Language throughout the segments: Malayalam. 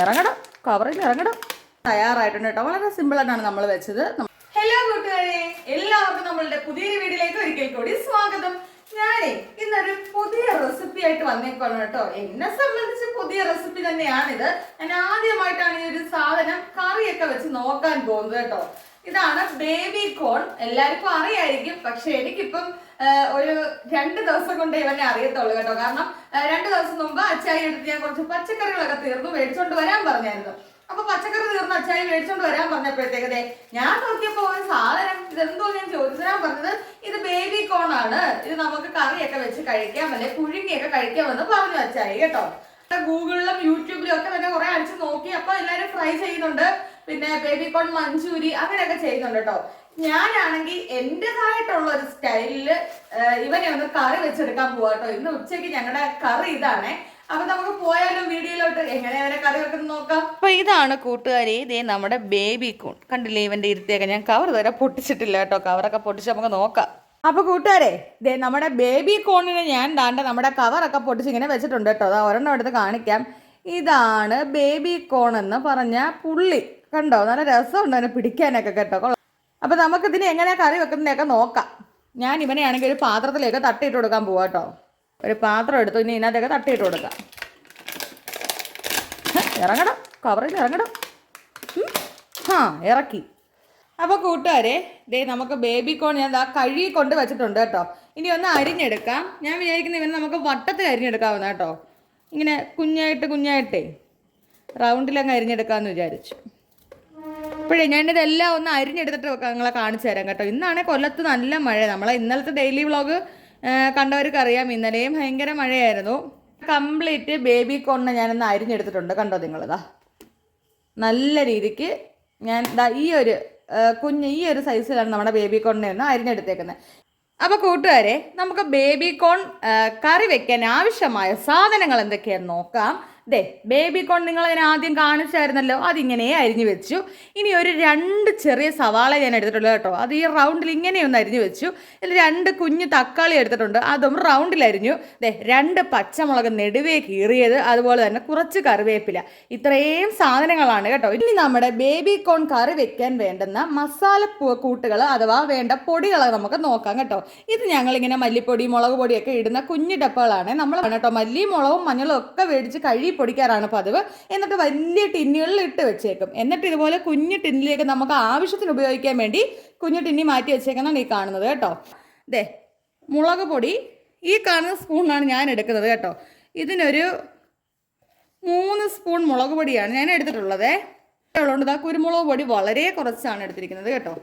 ഇറങ്ങണം, കവറിൽ ഇറങ്ങണം. തയ്യാറായിട്ടുണ്ട് കേട്ടോ. വളരെ സിമ്പിളായിട്ടാണ് നമ്മൾ വെച്ചത്. ഹലോ കൂട്ടുകാരെ, എല്ലാവർക്കും നമ്മളുടെ പുതിയൊരു വീഡിയോയിലേക്ക് ഒരിക്കൽ കൂടി സ്വാഗതം. ഞാനേ ഇന്നൊരു പുതിയ റെസിപ്പി ആയിട്ട് വന്നേക്കാണ് കേട്ടോ. എന്നെ സംബന്ധിച്ച് പുതിയ റെസിപ്പി തന്നെയാണിത്. ഞാൻ ആദ്യമായിട്ടാണ് ഈ ഒരു സാധനം കറിയൊക്കെ വെച്ച് നോക്കാൻ പോകുന്നത് കേട്ടോ. ഇതാണ് ബേബി കോൺ. എല്ലാവർക്കും അറിയായിരിക്കും, പക്ഷെ എനിക്കിപ്പം ഒരു 2 ദിവസം കൊണ്ട് ഇവനെ അറിയത്തുള്ളൂ കേട്ടോ. കാരണം 2 ദിവസം മുമ്പ് അച്ചായി എടുത്ത് ഞാൻ കുറച്ച് പച്ചക്കറികളൊക്കെ തീർന്നു മേടിച്ചോണ്ട് വരാൻ പറഞ്ഞായിരുന്നു. അപ്പൊ പച്ചക്കറി തീർന്ന് അച്ചായി മേടിച്ചോണ്ട് വരാൻ പറഞ്ഞപ്പോഴത്തേക്കതേ ഞാൻ നോക്കിയപ്പോ ഒരു സാധനം, ഇതെന്തോ ഞാൻ ചോദിച്ചു. ഞാൻ പറഞ്ഞത് ഇത് ബേബി കോൺ ആണ്, ഇത് നമുക്ക് കറിയൊക്കെ വെച്ച് കഴിക്കാം, അല്ലെ പുഴുങ്ങിയൊക്കെ കഴിക്കാമെന്ന് പറഞ്ഞു അച്ചായി കേട്ടോ. ഗൂഗിളിലും യൂട്യൂബിലും ഒക്കെ തന്നെ കുറെ അടിച്ച് നോക്കി. അപ്പൊ എല്ലാവരും ഫ്രൈ ചെയ്യുന്നുണ്ട്, പിന്നെ ബേബി കോൺ മഞ്ചൂരി അങ്ങനെയൊക്കെ ചെയ്യുന്നുണ്ട് കേട്ടോ. ഞാനാണെങ്കിൽ എന്റേതായിട്ടുള്ള ഒരു സ്റ്റൈലില് ഇവനെ ഒന്ന് കറി വെച്ചെടുക്കാൻ പോവാ കേട്ടോ. ഇന്ന് ഉച്ചയ്ക്ക് ഞങ്ങളുടെ കറി ഇതാണേ. അപ്പൊ നമുക്ക് പോയാലും വീഡിയോയിലോട്ട് എങ്ങനെ അവരെ കറി വെക്കുന്ന നോക്കാം. അപ്പൊ ഇതാണ് കൂട്ടുകാരി, ഇതേ നമ്മുടെ ബേബി കോൺ. കണ്ടില്ലേ ഇവന്റെ ഇരുത്തിയൊക്കെ? ഞാൻ കവർ വരെ പൊട്ടിച്ചിട്ടില്ല കേട്ടോ. കവറൊക്കെ പൊട്ടിച്ച് നമുക്ക് നോക്കാം. അപ്പൊ കൂട്ടുകാരെ, ദേ നമ്മുടെ ബേബി കോണിന് ഞാൻ നമ്മുടെ കവറൊക്കെ പൊട്ടിച്ച് ഇങ്ങനെ വെച്ചിട്ടുണ്ട് കേട്ടോ. അതാ ഒരെണ്ണം എടുത്ത് കാണിക്കാം. ഇതാണ് ബേബി കോൺ എന്ന് പറഞ്ഞ പുള്ളി. കണ്ടോ, നല്ല രസമുണ്ട് അതിനെ പിടിക്കാനൊക്കെ കേട്ടോ. അപ്പൊ നമുക്കിതിന് എങ്ങനെയാ കറി വെക്കുന്നതൊക്കെ നോക്കാം. ഞാൻ ഇവനെയാണെങ്കിൽ ഒരു പാത്രത്തിലേക്ക് തട്ടിയിട്ട് കൊടുക്കാൻ പോവാ കേട്ടോ. ഒരു പാത്രം എടുത്തു, ഇനി ഇതിനകത്തൊക്കെ തട്ടിയിട്ട് കൊടുക്കാം. ഇറങ്ങണം, കവറിൽ ഇറങ്ങണം. ഇറക്കി. അപ്പോൾ കൂട്ടുകാരെ, ദേ നമുക്ക് ബേബി കോൺ ഞാൻ കഴുകി കൊണ്ട് വെച്ചിട്ടുണ്ട് കേട്ടോ. ഇനി ഒന്ന് അരിഞ്ഞെടുക്കാം. ഞാൻ വിചാരിക്കുന്ന ഇവനെ നമുക്ക് വട്ടത്തിൽ അരിഞ്ഞെടുക്കാവുന്ന കേട്ടോ. ഇങ്ങനെ കുഞ്ഞായിട്ടേ റൗണ്ടിലങ്ങ് അരിഞ്ഞെടുക്കാമെന്ന് വിചാരിച്ചു. ഇപ്പോഴേ ഞാനിതെല്ലാം ഒന്ന് അരിഞ്ഞെടുത്തിട്ട് നിങ്ങളെ കാണിച്ചു തരാം കേട്ടോ. ഇന്നാണ് കൊല്ലത്ത് നല്ല മഴ. നമ്മളെ ഇന്നലത്തെ ഡെയിലി വ്ളോഗ് കണ്ടവർക്ക് അറിയാം, ഇന്നലെയും ഭയങ്കര മഴയായിരുന്നു. കംപ്ലീറ്റ് ബേബി കോണിനെ ഞാനൊന്ന് അരിഞ്ഞെടുത്തിട്ടുണ്ട്. കണ്ടോ നിങ്ങളിതാ, നല്ല രീതിക്ക് ഞാൻ ഈ ഒരു സൈസിലാണ് നമ്മുടെ ബേബി കോണിനെ ഒന്ന് അരിഞ്ഞെടുത്തേക്കുന്നത്. അപ്പോൾ കൂട്ടുകാരെ, നമുക്ക് ബേബി കോൺ കറി വെക്കാൻ ആവശ്യമായ സാധനങ്ങൾ എന്തൊക്കെയാണെന്ന് നോക്കാം. ദേ ബേബി കോൺ നിങ്ങളതിനെ ആദ്യം കാണിച്ചായിരുന്നല്ലോ, അതിങ്ങനെ അരിഞ്ഞു വെച്ചു. ഇനി ഒരു 2 ചെറിയ സവാള ഞാൻ എടുത്തിട്ടുള്ളൂ കേട്ടോ. അത് ഈ റൗണ്ടിൽ ഇങ്ങനെയൊന്ന് അരിഞ്ഞു വെച്ചു. ഇതിൽ 2 കുഞ്ഞ് തക്കാളി എടുത്തിട്ടുണ്ട്, അതും റൗണ്ടിൽ അരിഞ്ഞു. ദേ 2 പച്ചമുളക് നെടുവേ കീറിയത്, അതുപോലെ തന്നെ കുറച്ച് കറിവേപ്പില. ഇത്രയും സാധനങ്ങളാണ് കേട്ടോ. ഇനി നമ്മുടെ ബേബി കോൺ കറി വെക്കാൻ വേണ്ടുന്ന മസാല കൂട്ടുകൾ അഥവാ വേണ്ട പൊടികൾ നമുക്ക് നോക്കാം കേട്ടോ. ഇത് ഞങ്ങളിങ്ങനെ മല്ലിപ്പൊടി മുളക് പൊടിയൊക്കെ ഇടുന്ന കുഞ്ഞു ഡപ്പകളാണ് നമ്മൾ കേട്ടോ. മല്ലിയും മുളകും മഞ്ഞളും ഒക്കെ മേടിച്ച് കഴുകി പൊടിക്കാറാണ് പതിവ്. എന്നിട്ട് വലിയ ടിന്നുകളിൽ ഇട്ട് വെച്ചേക്കും. എന്നിട്ട് ഇതുപോലെ കുഞ്ഞു ടിന്നിലേക്ക് നമുക്ക് ആവശ്യത്തിന് ഉപയോഗിക്കാൻ വേണ്ടി കുഞ്ഞു ടിന്നി മാറ്റി വെച്ചേക്കുന്നതാണ് ഈ കാണുന്നത് കേട്ടോ. ദേ മുളക് പൊടി ഈ കാണുന്ന സ്പൂണാണ് ഞാൻ എടുക്കുന്നത് കേട്ടോ. ഇതിനൊരു 3 സ്പൂൺ മുളക് പൊടിയാണ് ഞാൻ എടുത്തിട്ടുള്ളത്. ഉള്ളതുകൊണ്ട് ഇതാ കുരുമുളക് പൊടി വളരെ കുറച്ചാണ് എടുത്തിരിക്കുന്നത് കേട്ടോ.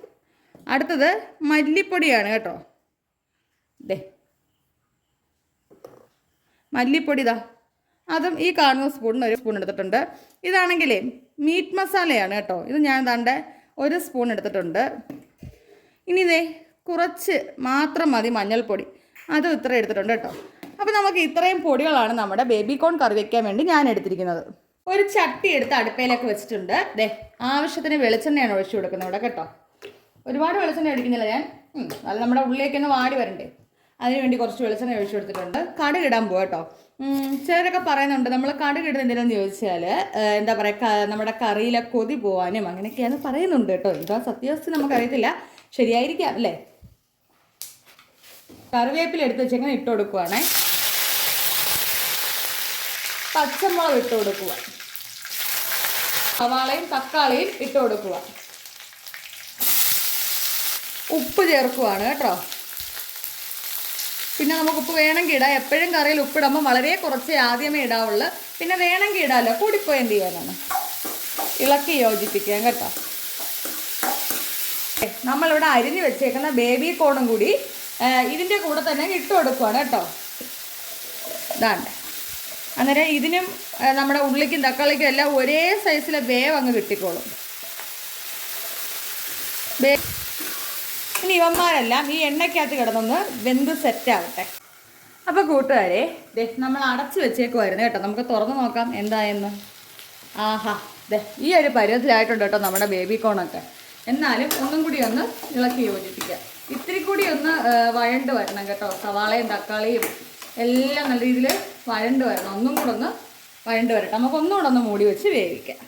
അടുത്തത് മല്ലിപ്പൊടിയാണ് കേട്ടോ. ദേ മല്ലിപ്പൊടി ഇതാ, അതും ഈ കാണുന്ന സ്പൂണിന് 1 സ്പൂൺ എടുത്തിട്ടുണ്ട്. ഇതാണെങ്കിലേ മീറ്റ് മസാലയാണ് കേട്ടോ. ഇത് ഞാൻ 1 സ്പൂൺ എടുത്തിട്ടുണ്ട്. ഇനി ഇതേ കുറച്ച് മാത്രം മതി മഞ്ഞൾപ്പൊടി, അതും ഇത്ര എടുത്തിട്ടുണ്ട് കേട്ടോ. അപ്പോൾ നമുക്ക് ഇത്രയും പൊടികളാണ് നമ്മുടെ ബേബി കോൺ കറി വയ്ക്കാൻ വേണ്ടി ഞാൻ എടുത്തിരിക്കുന്നത്. ഒരു ചട്ടി എടുത്ത് അടുപ്പയിലേക്ക് വെച്ചിട്ടുണ്ട്. ദേ ആവശ്യത്തിന് വെളിച്ചെണ്ണയാണ് ഒഴിച്ചു കൊടുക്കുന്നത് ഇവിടെ കേട്ടോ. ഒരുപാട് വെളിച്ചെണ്ണ ഒഴിക്കുന്നില്ല ഞാൻ, അത് നമ്മുടെ ഉള്ളിലേക്കൊന്ന് വാടി വരണ്ടേ, അതിനുവേണ്ടി കുറച്ച് വെളിച്ചെണ്ണ ഒഴിച്ചു കൊടുത്തിട്ടുണ്ട്. കടുകിടാൻ പോവാം കേട്ടോ. ചിലരൊക്കെ പറയുന്നുണ്ട് നമ്മൾ കടുകിടുന്ന എന്തിനാന്ന് ചോദിച്ചാൽ എന്താ പറയുക, നമ്മുടെ കറിയിലെ കൊതി പോവാനും അങ്ങനെയൊക്കെയാണ് പറയുന്നുണ്ട് കേട്ടോ. എന്താ സത്യാവസ്ഥ നമുക്കറിയത്തില്ല, ശരിയായിരിക്കാം അല്ലേ. കറിവേപ്പില എടുത്ത് വെച്ചെങ്ങനെ ഇട്ട് കൊടുക്കുവാണേ. പച്ചമുളക് ഇട്ട് കൊടുക്കുക, സവാളയും തക്കാളിയും ഇട്ട് കൊടുക്കുക, ഉപ്പ് ചേർക്കുവാണ് കേട്ടോ. പിന്നെ നമുക്ക് ഉപ്പ് വേണമെങ്കിൽ ഇടാം. എപ്പോഴും കറിയിൽ ഉപ്പിടുമ്പോൾ വളരെ കുറച്ചേ ആദ്യമേ ഇടാവുള്ളൂ. പിന്നെ വേണമെങ്കിൽ ഇടാമല്ലോ, കൂടിപ്പോയി എന്ത് ചെയ്യാനാണ്. ഇളക്കി യോജിപ്പിക്കാം കേട്ടോ. നമ്മളിവിടെ അരിഞ്ഞ് വെച്ചേക്കുന്ന ബേബി കോണും കൂടി ഇതിൻ്റെ കൂടെ തന്നെ ഇട്ട് കൊടുക്കുവാണ് കേട്ടോ. ഇതാണ്ട് അന്നേരം ഇതിനും നമ്മുടെ ഉള്ളിക്കും തക്കാളിക്കും എല്ലാം ഒരേ സൈസിലെ വേവ് അങ്ങ് കിട്ടിക്കോളും. ഇനി ഇവന്മാരെല്ലാം ഈ എണ്ണയ്ക്കകത്ത് കിടന്നൊന്ന് വെന്ത് സെറ്റാവട്ടെ. അപ്പോൾ കൂട്ടുകാരെ, നമ്മൾ അടച്ച് വെച്ചേക്കുമായിരുന്നു കേട്ടോ. നമുക്ക് തുറന്ന് നോക്കാം എന്തായെന്ന്. ആഹാ, ഈ ഒരു പരുവത്തിലായിട്ടുണ്ട് കേട്ടോ നമ്മുടെ ബേബി കോണൊക്കെ. എന്നാലും ഒന്നും കൂടി ഒന്ന് ഇളക്കി യോജിപ്പിക്കാം. ഇത്തിരി കൂടി ഒന്ന് വഴണ്ട് വരണം കേട്ടോ. സവാളയും തക്കാളിയും എല്ലാം നല്ല രീതിയിൽ വഴണ്ട് വരണം. ഒന്നും കൂടെ ഒന്ന് വഴണ്ട് വരട്ടെ. നമുക്ക് ഒന്നുകൂടെ ഒന്ന് മൂടി വെച്ച് വേവിക്കാം.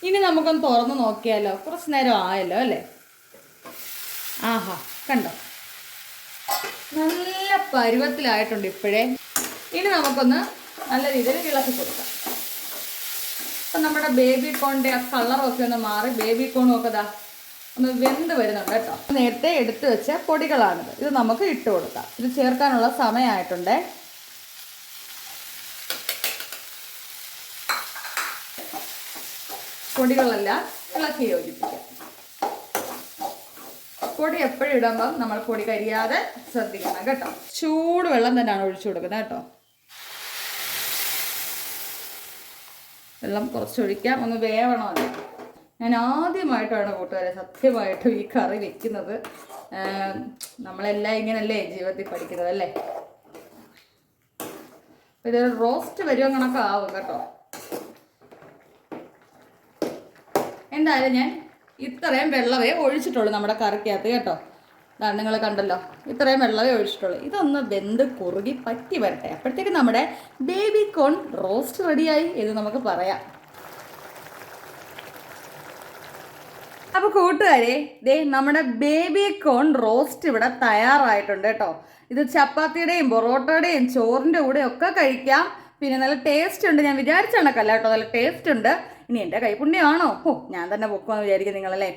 ഇനി നമുക്കൊന്ന് തുറന്ന് നോക്കിയാലോ. കുറച്ച് നേരം ആയല്ലോ അല്ലേ? ആഹാ, കണ്ടോ, നല്ല പരുവത്തിലായിട്ടുണ്ട് ഇപ്പോഴേ. ഇനി നമുക്കൊന്ന് നല്ല രീതിയിൽ ഇളക്കി കൊടുക്കാം. അപ്പം നമ്മുടെ ബേബി കോണിൻ്റെ ആ കളറൊക്കെ ഒന്ന് മാറി ബേബി കോണും ഒക്കെ ഇതാ ഒന്ന് വെന്ത് വരുന്നുണ്ട് കേട്ടോ. നേരത്തെ എടുത്തു വെച്ച പൊടികളാണിത്. ഇത് നമുക്ക് ഇട്ട് കൊടുക്കാം. ഇത് ചേർക്കാനുള്ള സമയമായിട്ടുണ്ട്. പൊടികളെല്ലാം ഇളക്കി യോജിപ്പിക്കാം. പൊടി എപ്പോഴും ഇടുമ്പം നമ്മൾ പൊടി കരിയാതെ ശ്രദ്ധിക്കണം കേട്ടോ. ചൂട് വെള്ളം തന്നെയാണ് ഒഴിച്ചു കൊടുക്കുന്നത് കേട്ടോ. വെള്ളം കുറച്ചൊഴിക്കാം, ഒന്ന് വേവണമല്ലോ. ഞാൻ ആദ്യമായിട്ടാണ് കൂട്ടുകാരെ സത്യമായിട്ടും ഈ കറി വെക്കുന്നത്. നമ്മളെല്ലാം ഇങ്ങനല്ലേ ജീവിതത്തിൽ പഠിക്കുന്നത് അല്ലേ? ഇതൊരു റോസ്റ്റ് വരുവാൻ കണക്കാവും കേട്ടോ. എന്തായാലും ഞാൻ ഇത്രയും വെള്ളമേ ഒഴിച്ചിട്ടുള്ളൂ നമ്മുടെ കറിക്കകത്ത് കേട്ടോ. ഇതാണ് നിങ്ങൾ കണ്ടല്ലോ, ഇത്രയും വെള്ളമേ ഒഴിച്ചിട്ടുള്ളൂ. ഇതൊന്ന് വെന്ത് കുറുകി പറ്റി വരട്ടെ. അപ്പോഴത്തേക്ക് നമ്മുടെ ബേബി കോൺ റോസ്റ്റ് റെഡിയായി എന്ന് നമുക്ക് പറയാം. അപ്പോൾ കൂട്ടുകാരെ, ദേ നമ്മുടെ ബേബി കോൺ റോസ്റ്റ് ഇവിടെ തയ്യാറായിട്ടുണ്ട് കേട്ടോ. ഇത് ചപ്പാത്തിയുടെയും പൊറോട്ടയുടെയും ചോറിൻ്റെ കൂടെ ഒക്കെ കഴിക്കാം. പിന്നെ നല്ല ടേസ്റ്റ് ഉണ്ട്. ഞാൻ വിചാരിച്ച കണക്കല്ല കേട്ടോ, നല്ല ടേസ്റ്റ് ഉണ്ട്. ഇനി എൻ്റെ കൈപ്പുണ്യമാണോ? ഞാൻ തന്നെ പൊക്കുമെന്ന് വിചാരിക്കും നിങ്ങളല്ലേ.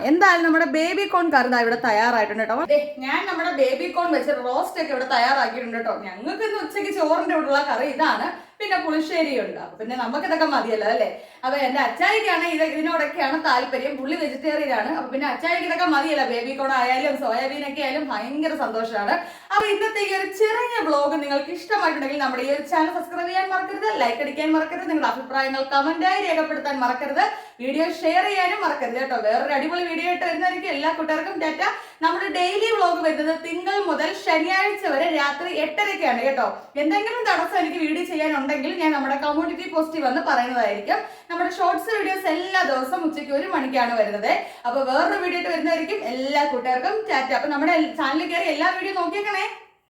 എന്തായാലും നമ്മുടെ ബേബി കോൺ കറി ഇവിടെ തയ്യാറായിട്ടുണ്ട് കേട്ടോ. ഞാൻ നമ്മുടെ ബേബി കോൺ വെച്ച് റോസ്റ്റ് ഒക്കെ ഇവിടെ തയ്യാറാക്കിയിട്ടുണ്ട് കേട്ടോ. ഞങ്ങൾക്ക് ഇന്ന് ഉച്ചയ്ക്ക് ചോറിൻ്റെ കൂടെയുള്ള കറി ഇതാണ്. പിന്നെ പുളിശ്ശേരി ഉണ്ട്. അപ്പൊ പിന്നെ നമുക്ക് ഇതൊക്കെ മതിയല്ലോ അല്ലേ? അപ്പൊ എന്റെ അച്ചായിക്കാണ് ഇതിനോടൊക്കെയാണ് താല്പര്യം. പുള്ളി വെജിറ്റേറിയൻ ആണ്. അപ്പൊ പിന്നെ അച്ചായിക്ക് ഇതൊക്കെ മതിയല്ലോ. ബേബി കോൺ ആയാലും സോയാബീൻ ഒക്കെ ആയാലും ഭയങ്കര സന്തോഷമാണ്. അപ്പൊ ഇന്നത്തെ ഈ ഒരു ചെറിയ വ്ലോഗ് നിങ്ങൾക്ക് ഇഷ്ടമായിട്ടുണ്ടെങ്കിൽ നമ്മുടെ ഈ ഒരു ചാനൽ സബ്സ്ക്രൈബ് ചെയ്യാൻ മറക്കരുത്, ലൈക്ക് അടിക്കാൻ മറക്കരുത്, നിങ്ങളുടെ അഭിപ്രായങ്ങൾ കമന്റായി രേഖപ്പെടുത്താൻ മറക്കരുത്, വീഡിയോ ഷെയർ ചെയ്യാനും മറക്കരുത് കേട്ടോ. വേറൊരു അടിപൊളി വീഡിയോ ആയിട്ട് വരുന്നതായിരിക്കും. എല്ലാ കൂട്ടുകാർക്കും ടാറ്റ. നമ്മുടെ ഡെയിലി വ്ലോഗ് വരുന്നത് തിങ്കൾ മുതൽ ശനിയാഴ്ച വരെ രാത്രി 8:30-ക്കാണ് കേട്ടോ. എന്തെങ്കിലും തടസ്സം എനിക്ക് വീഡിയോ ചെയ്യാനുണ്ടെങ്കിൽ ഞാൻ നമ്മുടെ കമ്മ്യൂണിറ്റി പോസ്റ്റിൽ വന്ന് പറയുന്നതായിരിക്കും. നമ്മുടെ ഷോർട്സ് വീഡിയോസ് എല്ലാ ദിവസവും ഉച്ചയ്ക്ക് 1 മണിക്കാണ് വരുന്നത്. അപ്പൊ വേറൊരു വീഡിയോ ആയിട്ട് വരുന്നതായിരിക്കും. എല്ലാ കൂട്ടുകാർക്കും ടാറ്റ. അപ്പൊ നമ്മുടെ ചാനലിൽ കയറി എല്ലാ വീഡിയോ നോക്കിയേക്കണേ.